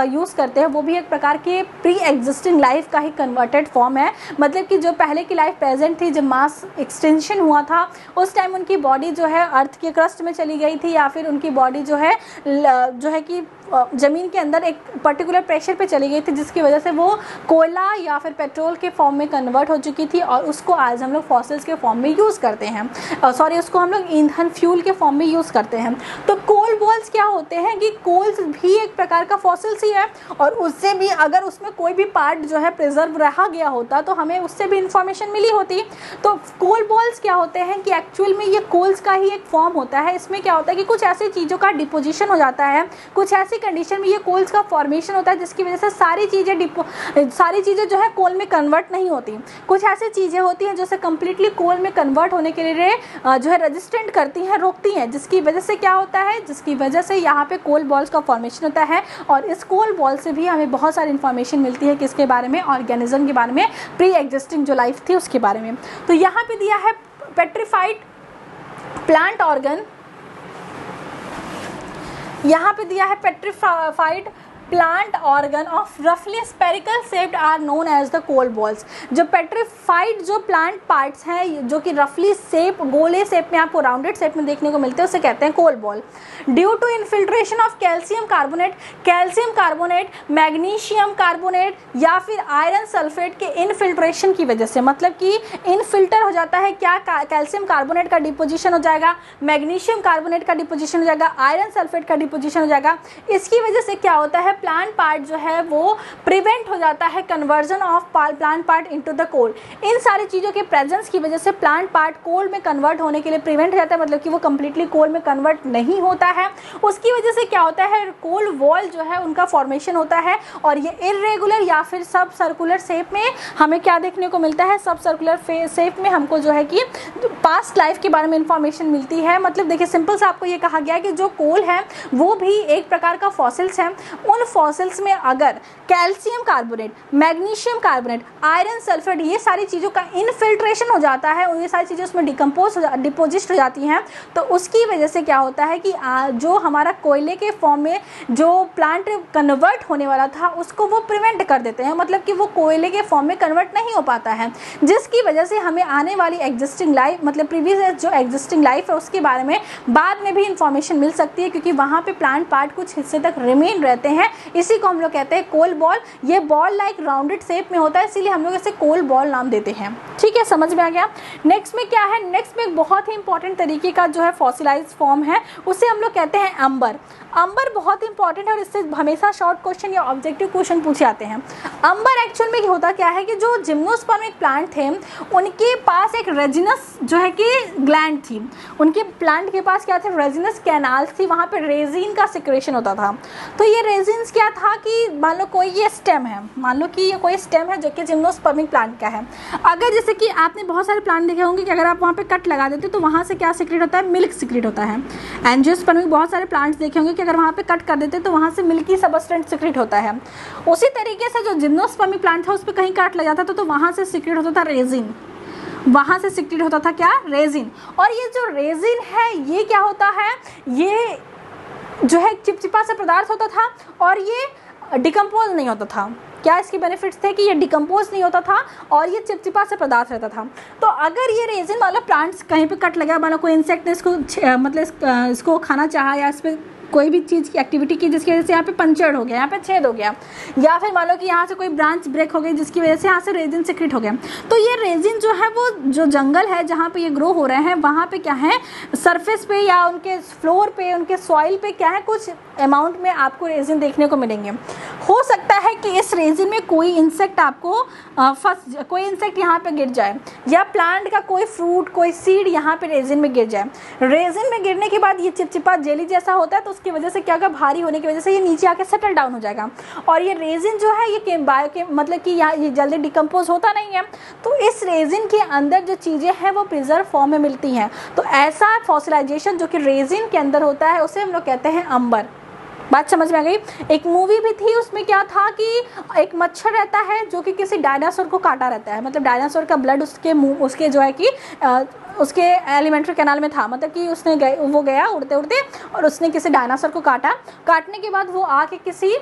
यूज़ करते हैं वो भी एक प्रकार के प्री एग्जिस्टिंग लाइफ का ही कन्वर्टेड फॉर्म है। मतलब कि जो पहले की लाइफ प्रेजेंट थी, जब मास एक्सटेंशन हुआ था उस टाइम उनकी बॉडी जो है अर्थ के क्रस्ट में चली गई थी या फिर उनकी बॉडी जो है कि ज़मीन के अंदर एक पर्टिकुलर प्रेशर पे चली गई थी जिसकी वजह से वो कोयला या फिर पेट्रोल के फॉर्म में कन्वर्ट हो चुकी थी और उसको आज हम लोग फॉसिल्स के फॉर्म में यूज़ करते हैं। उसको हम लोग ईंधन फ्यूल के फॉर्म में यूज़ करते हैं। तो कोल बॉल्स क्या होते हैं कि कोल्स भी एक प्रकार का फॉसिल्स ही है और उससे भी अगर उसमें कोई भी पार्ट जो है प्रिजर्व रहा गया होता तो हमें उससे भी इंफॉर्मेशन मिली होती। तो कोल बॉल्स क्या होते हैं कि एक्चुअल में ये कोल्स का ही एक फॉर्म होता है। इसमें क्या होता है कि कुछ ऐसी चीज़ों का डिपोजिशन हो जाता है, कुछ ऐसी कंडीशन में ये कोल्स का फॉर्मेशन होता है जिसकी वजह से सारी चीज़ें जो है कोल में कन्वर्ट नहीं होती। कुछ ऐसी चीज़ें होती हैं जो से कम्प्लीटली कोल में कन्वर्ट होने के लिए जो है रेजिस्टेंट करती हैं, रोकती हैं, जिसकी वजह से क्या होता है, जिसकी वजह से यहाँ पे कोल बॉल्स का फॉर्मेशन होता है। और इस कोल बॉल से भी हमें बहुत सारी इन्फॉर्मेशन मिलती है किसके बारे में, ऑर्गेनिज्म के बारे में, प्री एग्जिस्टिंग जो लाइफ थी उसके बारे में। तो यहाँ पे दिया है पेट्रीफाइड प्लांट ऑर्गन, यहाँ पे दिया है पेट्रीफाइड प्लांट ऑर्गन ऑफ रफली spherical shaped are known as the coal balls. जो पेट्रीफाइड जो प्लांट पार्ट्स हैं जो कि रफली शेप, गोले शेप में, आपको राउंडेड शेप में देखने को मिलते हैं, उसे कहते हैं coal ball. Due to infiltration of calcium carbonate, magnesium carbonate या फिर आयरन सल्फेट के इनफिल्ट्रेशन की वजह से, मतलब कि इनफिल्टर हो जाता है क्या, कैल्शियम कार्बोनेट का डिपोजिशन हो जाएगा, मैग्नीशियम कार्बोनेट का डिपोजिशन हो जाएगा, आयरन सल्फेट का डिपोजिशन हो जाएगा। इसकी वजह से क्या होता है, प्लांट पार्ट जो है वो प्रिवेंट हो जाता है conversion of plant part into the coal. इन सारी चीज़ों के प्रेजेंस की वजह से प्लांट पार्ट कोल में कन्वर्ट होने के लिए प्रिवेंट हो जाता है, मतलब कि वो कम्प्लीटली कोल में कन्वर्ट नहीं होता है। उसकी वजह से क्या होता है, कोल वॉल जो है उनका फॉर्मेशन होता है और ये इरेगुलर या फिर सब सर्कुलर शेप में हमें क्या देखने को मिलता है, सब सर्कुलर शेप में हमको जो है कि पास्ट लाइफ के बारे में इंफॉर्मेशन मिलती है। मतलब देखिए सिंपल से आपको ये कहा गया कि जो कोल है वो भी एक प्रकार का फॉसिल्स है। उन फॉसिल्स में अगर calcium carbonate, magnesium carbonate, iron sulphate, ये सारी चीज़ों का इनफिल्ट्रेशन हो जाता है और ये सारी चीज़ें उसमें डिपोजिट हो जाती हैं, तो उसकी वजह से क्या होता है कि जो हमारा कोयले के फॉर्म में जो प्लांट कन्वर्ट होने वाला था उसको वो प्रिवेंट कर देते हैं, मतलब कि वो कोयले के फॉर्म में कन्वर्ट नहीं हो पाता है, जिसकी वजह से हमें आने वाली एग्जिस्टिंग लाइफ, मतलब प्रीवियस जो एग्जिस्टिंग लाइफ है उसके बारे में बाद में भी इंफॉर्मेशन मिल सकती है क्योंकि वहाँ पे प्लांट पार्ट कुछ हिस्से तक रिमेन रहते हैं। इसी को हम लोग कहते हैं कोल बॉल। ये बॉल लाइक राउंडेड शेप में होता है, इसीलिए हम लोग इसे कोल बॉल नाम देते हैं। ठीक है, समझ में आ गया। नेक्स्ट में क्या है, नेक्स्ट में एक बहुत ही इंपॉर्टेंट तरीके का जो है फॉसिलाइज फॉर्म है, उसे हम लोग कहते हैं अंबर। अंबर बहुत इंपॉर्टेंट है और इससे हमेशा शॉर्ट क्वेश्चन या ऑब्जेक्टिव क्वेश्चन पूछे जाते हैं। अंबर एक्चुअल में होता क्या है कि जो जिम्नोस्पर्मिक प्लांट थे उनके पास एक रेजिनस जो है कि ग्लैंड थी, उनके प्लांट के पास क्या थे, रेजिनस कैनाल्स थी, वहाँ पे रेजिन का सिक्रेशन होता था। तो ये रेजिन्स क्या था कि मान लो कोई ये स्टेम है, मान लो कि ये कोई स्टेम है जो कि जिम्नोस्पर्मिक प्लांट का है। अगर जैसे कि आपने बहुत सारे प्लांट देखे होंगे कि अगर आप वहाँ पे कट लगा देते तो वहाँ से क्या सिक्रेट होता है, मिल्क सिक्रेट होता है। एंजियोस्पर्मिक बहुत सारे प्लांट्स देखे होंगे कि अगर वहाँ पे कट कर देते तो वहाँ से मिल्की सबस्टेंस सिक्रेट होता है। उसी तरीके से जो जिम्नोस्पर्मिक प्लांट था उस पर कहीं कट लग जाता था तो वहाँ से सिक्रेट होता था रेजिन, वहाँ से सिक्रेट होता था क्या, रेजिन। और ये जो रेजिन है ये क्या होता है, ये जो है चिपचिपा सा पदार्थ होता था और ये डिकम्पोज नहीं होता था। क्या इसके बेनिफिट्स थे कि ये डिकम्पोज नहीं होता था और ये चिपचिपा से पदार्थ रहता था। तो अगर ये रेजिन वाला प्लांट्स कहीं पे कट लगा, मानो कोई इंसेक्ट ने इसको मतलब इसको खाना चाहा या इस पर कोई भी चीज़ की एक्टिविटी की जिसकी वजह से यहाँ पे पंचर्ड हो गया, यहाँ पे छेद हो गया, या फिर मान लो कि यहाँ से कोई ब्रांच ब्रेक हो गई जिसकी वजह से यहाँ से रेजिन सिक्रेट हो गया। तो ये रेजिन जो है वो जो जंगल है जहाँ पे ये ग्रो हो रहे हैं वहाँ पे क्या है, सरफेस पे या उनके फ्लोर पे, उनके सॉइल पे क्या है, कुछ अमाउंट में आपको रेजिन देखने को मिलेंगे। हो सकता है कि इस रेजिन में कोई इंसेक्ट आपको कोई इंसेक्ट यहाँ पे गिर जाए, या प्लांट का कोई फ्रूट, कोई सीड यहाँ पे रेजिन में गिर जाए। रेजिन में गिरने के बाद ये चिपचिपा जेली जैसा होता है, तो उसकी वजह से क्या होगा, भारी होने की वजह से ये नीचे आके सेटल डाउन हो जाएगा। और ये रेजिन जो है ये मतलब कि यहाँ ये जल्दी डिकम्पोज होता नहीं है, तो इस रेजिन के अंदर जो चीज़ें हैं वो प्रिजर्व फॉर्म में मिलती हैं। तो ऐसा फॉसिलाइजेशन जो कि रेजिन के अंदर होता है उसे हम लोग कहते हैं अंबर। बात समझ में आ गई। एक मूवी भी थी, उसमें क्या था कि एक मच्छर रहता है जो कि किसी डायनासोर को काटा रहता है, मतलब डायनासोर का ब्लड उसके मुंह, उसके जो है कि उसके एलिमेंट्री कैनाल में था, मतलब कि उसने वो गया उड़ते उड़ते और उसने किसी डायनासोर को काटने के बाद वो आके किसी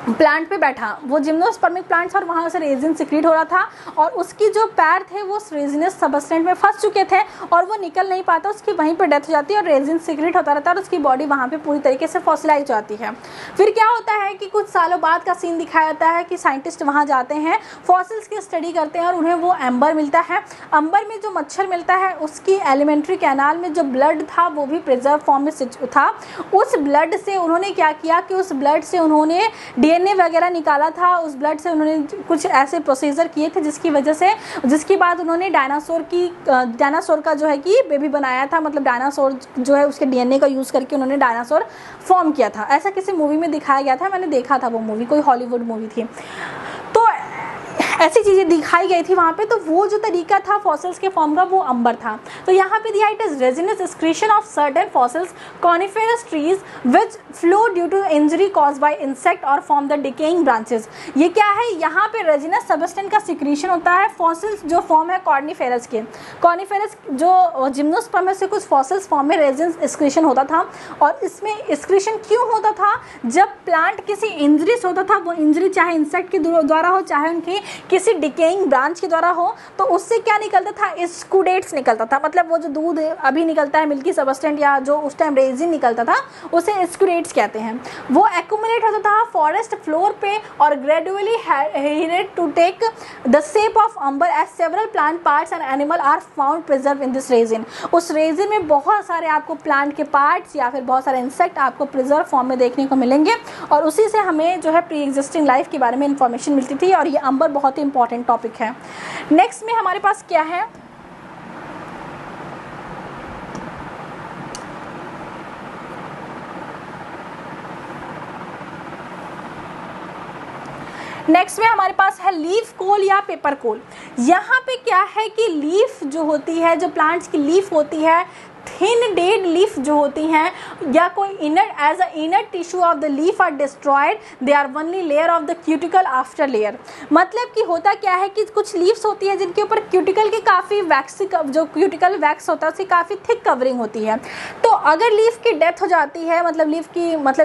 प्लांट पे बैठा, वो जिम्नोस्पर्मिक प्लांट था और वहाँ से रेजिन सिक्रीट हो रहा था, और उसकी जो पैर थे वो रेजिनस सबस्टेंट में फंस चुके थे और वो निकल नहीं पाता, उसकी वहीं पर डेथ हो जाती है और रेजिन सिक्रीट होता रहता है और उसकी बॉडी वहाँ पे पूरी तरीके से फॉसिलाइज हो जाती है। फिर क्या होता है कि कुछ सालों बाद का सीन दिखाया जाता है कि साइंटिस्ट वहाँ जाते हैं, फॉसिल्स की स्टडी करते हैं और उन्हें वो एम्बर मिलता है। एम्बर में जो मच्छर मिलता है उसकी एलिमेंट्री कैनाल में जो ब्लड था वो भी प्रिजर्व फॉर्म में था। उस ब्लड से उन्होंने क्या किया कि उस ब्लड से उन्होंने डीएनए वगैरह निकाला था, उस ब्लड से उन्होंने कुछ ऐसे प्रोसीजर किए थे जिसके बाद उन्होंने डायनासोर का जो है कि बेबी बनाया था, मतलब डायनासोर जो है उसके डीएनए का यूज़ करके उन्होंने डायनासोर फॉर्म किया था। ऐसा किसी मूवी में दिखाया गया था, मैंने देखा था वो मूवी, कोई हॉलीवुड मूवी थी, तो ऐसी चीज़ें दिखाई गई थी वहाँ पे। तो वो जो तरीका था फॉसिल्स के फॉर्म का वो अंबर था। तो यहाँ पे दिया it is resinous excretion of certain fossils coniferous trees which flow due to injury cause by insect और फॉर्म द डिकेइंग ब्रांचेस। ये क्या है, यहाँ पे रेजिनस सबस्टेंस का सिक्रीशन होता है फॉसिल्स जो फॉर्म है कॉर्निफेरस के। कॉर्निफेरस जो जिम्नोस्पर्म से कुछ फॉसिल्स फॉर्म में रेजिनस एक्सक्रीशन होता था, और इसमें एक्सक्रीशन क्यों होता था, जब प्लांट किसी इंजरी से होता था, वो इंजरी चाहे इंसेक्ट के द्वारा हो चाहे उनकी किसी डिकेइंग ब्रांच के द्वारा हो, तो उससे क्या निकलता था, स्कूडेट्स निकलता था, मतलब वो जो दूध अभी निकलता है मिल्की सबस्टेंट या जो उस टाइम रेजिन निकलता था उसे स्कूडेट्स कहते हैं। वो एक्यूमुलेट होता था फॉरेस्ट फ्लोर पे और gradually harried to take the shape of amber as several plant parts and animal are found preserve in this resin. उस रेजिन में बहुत सारे आपको प्लांट के पार्ट्स या फिर बहुत सारे इंसेक्ट आपको प्रिजर्व फॉर्म में देखने को मिलेंगे, और उसी से हमें जो है प्री एग्जिस्टिंग लाइफ के बारे में इंफॉर्मेशन मिलती थी, और ये अंबर बहुत ही इंपॉर्टेंट टॉपिक है। नेक्स्ट में हमारे पास क्या है, नेक्स्ट में हमारे पास है लीफ कोल या पेपर कोल। यहाँ पे क्या है कि लीफ जो होती है, जो प्लांट्स की लीफ होती है, थिन डेड लीफ जो होती हैं, या कोई inner tissue of the leaf are destroyed, they are only layer of the cuticle after layer. मतलब कि होता क्या है कि कुछ लीव्स होती है जिनके ऊपर क्यूटिकल की काफ़ी वैक्स, जो क्यूटिकल वैक्स होता है उसकी काफ़ी थिक कवरिंग होती है। तो अगर लीफ की डेथ हो जाती है, मतलब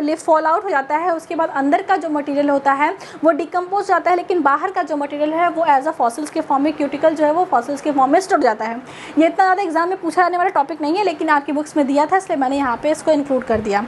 लीफ फॉल आउट हो जाता है, उसके बाद अंदर का जो मटेरियल होता है वो डिकम्पोज जाता है, लेकिन बाहर का जो मटेरियल है वो एज अ फॉसिल्स के फॉर्म में, क्यूटिकल जो है वो फॉसिल्स के फॉर्म में स्टोर जाता है। ये इतना ज़्यादा एग्जाम में पूछा जाने वाला टॉपिक नहीं है, लेकिन आपकी बुक्स में दिया था इसलिए मैंने यहाँ पे इसको इंक्लूड कर दिया।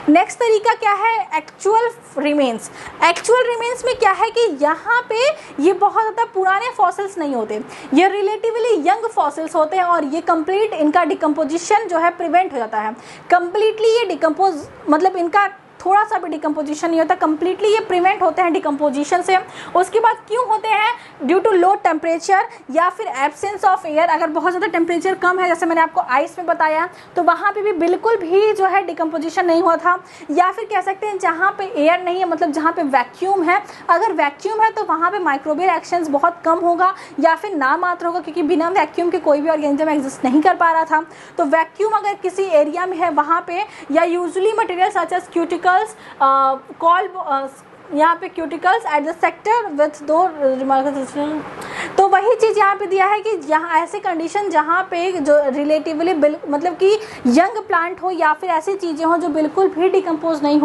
नेक्स्ट तरीका क्या है, एक्चुअल रिमेन्स। एक्चुअल रिमेन्स में क्या है कि यहाँ पे ये बहुत ज़्यादा पुराने फॉसिल्स नहीं होते, ये रिलेटिवली यंग फॉसिल्स होते हैं, और ये कंप्लीट इनका डिकम्पोजिशन जो है प्रिवेंट हो जाता है। कंप्लीटली ये डिकम्पोज, मतलब इनका थोड़ा सा भी डिकम्पोजिशन नहीं होता, कंप्लीटली ये प्रिवेंट होते हैं डिकम्पोजिशन से। उसके बाद क्यों होते हैं, ड्यू टू लो टेम्परेचर या फिर एब्सेंस ऑफ एयर। अगर बहुत ज़्यादा टेम्परेचर कम है, जैसे मैंने आपको आइस में बताया, तो वहाँ पे भी बिल्कुल भी जो है डिकम्पोजिशन नहीं हुआ था। या फिर कह सकते हैं जहाँ पे एयर नहीं है, मतलब जहाँ पे वैक्यूम है, अगर वैक्यूम है तो वहाँ पे माइक्रोबियल एक्शंस बहुत कम होगा या फिर ना मात्र होगा, क्योंकि बिना वैक्यूम के कोई भी ऑर्गेनिज्म एग्जिस्ट नहीं कर पा रहा था। तो वैक्यूम अगर किसी एरिया में है वहाँ पे, या usually material such as cuticles यहाँ पे cuticles at the sector with though remarkable. तो वही चीज़ यहाँ पे दिया है कि यहाँ ऐसे कंडीशन जहाँ पे जो रिलेटिवली मतलब कि यंग प्लांट हो या फिर ऐसी चीज़ें हो जो बिल्कुल भी डिकम्पोज नहीं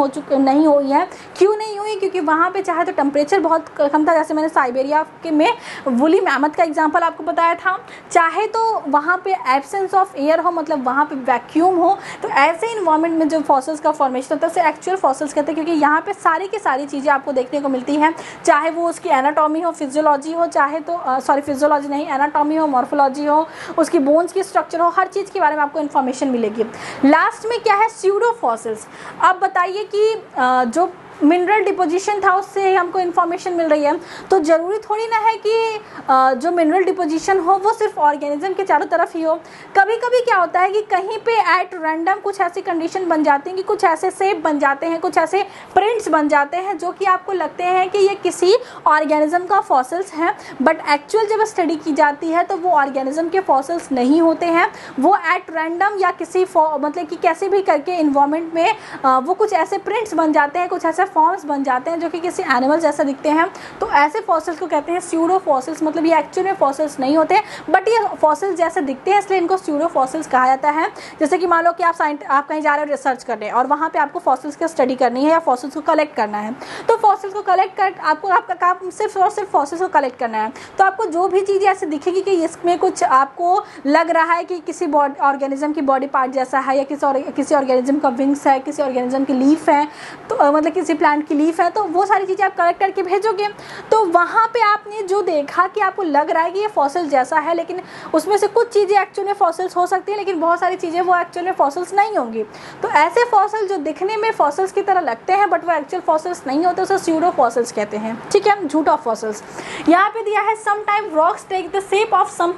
हुई है। क्यों नहीं हुई? क्योंकि वहाँ पे चाहे तो टेम्परेचर बहुत कम था, जैसे मैंने साइबेरिया के में वुली मैमथ का एग्जाम्पल आपको बताया था, चाहे तो वहाँ पे एब्सेंस ऑफ एयर हो, मतलब वहाँ पे वैक्यूम हो। तो ऐसे इन्वायरमेंट में जो फॉसिल्स का फॉर्मेशन होता है उसे एक्चुअल फॉसिल्स कहते हैं, क्योंकि यहाँ पे सारी की सारी चीज़ें आपको देखने को मिलती हैं, चाहे वो उसकी एनाटॉमी हो, फिजियोलॉजी हो, चाहे तो फिजियोलॉजी नहीं, एनाटॉमी हो, मॉर्फोलॉजी हो, उसकी बोन्स की स्ट्रक्चर हो, हर चीज़ के बारे में आपको इन्फॉर्मेशन मिलेगी। लास्ट में क्या है? Pseudo fossils. अब बताइए कि जो मिनरल डिपोजिशन था उससे हमको इन्फॉर्मेशन मिल रही है, तो ज़रूरी थोड़ी ना है कि जो मिनरल डिपोजिशन हो वो सिर्फ ऑर्गेनिज्म के चारों तरफ ही हो। कभी कभी क्या होता है कि कहीं पे एट रैंडम कुछ ऐसी कंडीशन बन जाती हैं कि कुछ ऐसे शेप बन जाते हैं, कुछ ऐसे प्रिंट्स बन जाते हैं जो कि आपको लगते हैं कि ये किसी ऑर्गेनिज्म का फॉसिल्स हैं, बट एक्चुअल जब स्टडी की जाती है तो वो ऑर्गेनिज्म के फॉसिल्स नहीं होते हैं, वो एट रैंडम या किसी मतलब कि कैसे भी करके इन्वायरमेंट में वो कुछ ऐसे प्रिंट्स बन जाते हैं, कुछ ऐसे फॉर्म्स बन जाते हैं जो कि किसी एनिमल जैसा दिखते हैं। तो ऐसे फॉसिल्स को कहते हैं स्यूडो फॉसिल्स, मतलब ये एक्चुअल में फॉसिल्स नहीं होते बट ये फॉसिल्स जैसे दिखते हैं, इसलिए इनको स्यूडो फॉसिल्स कहा जाता है। जैसे कि मान लो कि आप कहीं जा रहे हो रिसर्च करने और वहाँ पे आपको फॉसिल्स की स्टडी करनी है या फॉसिल्स को कलेक्ट करना है, तो फॉसिल्स को कलेक्ट कर आपका काम सिर्फ और सिर्फ फॉसिल्स को कलेक्ट करना है। तो आपको जो भी चीज़ें ऐसे दिखेगी कि इसमें कुछ आपको लग रहा है कि किसी ऑर्गेनिज्म की बॉडी पार्ट जैसा है, या किसी ऑर्गेनिज्म का विंग्स है, किसी ऑर्गेनिज्म की लीफ है, तो मतलब किसी प्लांट की लीफ है, तो वो सारी चीज़ें आप कलेक्ट करके भेजोगे। तो वहाँ पे आपने जो देखा कि आपको लग रहा है कि ये फॉसिल जैसा है, लेकिन उसमें से कुछ चीज़ें एक्चुअल में फॉसिल्स हो सकती हैं, लेकिन बहुत सारी चीज़ें वो एक्चुअल में फॉसिल्स नहीं होंगी। तो ऐसे फॉसिल जो दिखने में फॉसिल्स की तरह लगते हैं बट वो एक्चुअल फॉसिल्स नहीं होते, उसे स्यूडो फॉसिल्स कहते हैं। ठीक है, झूठा फॉसिल्स। यहाँ पे दिया है some time rocks take the shape of some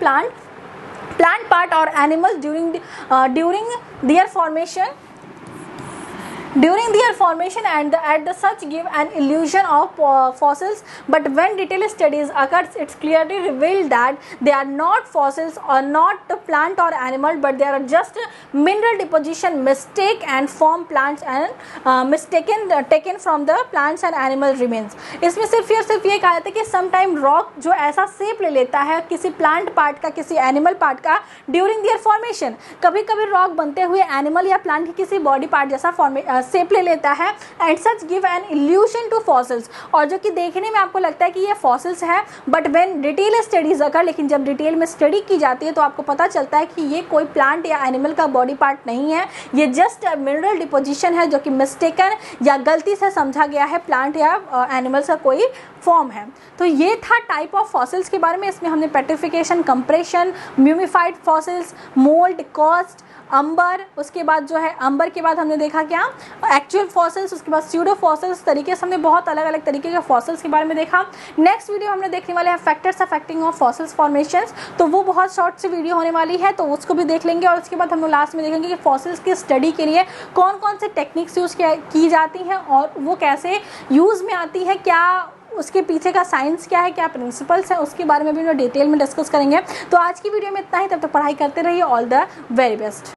plant part or animal during their formation and at the such give an illusion of fossils, but when detailed studies occurs it's clearly revealed that they are not fossils or not plant or animal, but they are just mineral deposition mistake and form plants and taken from the plants and animal remains। इसमें सिर्फ ये कहा जाता है कि some time rock जो ऐसा shape ले लेता है किसी प्लांट पार्ट का, किसी एनिमल पार्ट का ड्यूरिंग देयर फॉर्मेशन, कभी कभी रॉक बनते हुए एनिमल या प्लांट की किसी बॉडी पार्ट जैसा शेप ले लेता है, and such give an illusion to fossils, और जो कि देखने में आपको लगता है कि ये फॉसिल्स है, बट व्हेन डिटेल स्टडीज अकर, लेकिन जब डिटेल में स्टडी की जाती है तो आपको पता चलता है कि ये कोई प्लांट या एनिमल का बॉडी पार्ट नहीं है, ये जस्ट मिनरल डिपोजिशन है जो कि मिस्टेकन या गलती से समझा गया है प्लांट या एनिमल्स का कोई फॉर्म है। तो ये था टाइप ऑफ फॉसिल्स के बारे में। इसमें हमने petrification, compression, mummified fossils, mould, cast, amber, उसके बाद जो है अंबर के बाद हमने देखा क्या एक्चुअल फॉसिल्स, उसके बाद स्यूडो फॉसिल्स, तरीके से हमने बहुत अलग अलग तरीके के फॉसिल्स के बारे में देखा। नेक्स्ट वीडियो हमने देखने वाले हैं factors affecting of fossils formations, तो वो बहुत शॉर्ट सी वीडियो होने वाली है, तो उसको भी देख लेंगे। और उसके बाद हम लोग लास्ट में देखेंगे कि फॉसिल्स की स्टडी के लिए कौन कौन से टेक्निक्स यूज़ की जाती हैं और वो कैसे यूज़ में आती है, क्या उसके पीछे का साइंस क्या है, क्या प्रिंसिपल्स हैं, उसके बारे में भी हम डिटेल में डिस्कस करेंगे। तो आज की वीडियो में इतना ही, तब तक पढ़ाई करते रहिए। All the very best.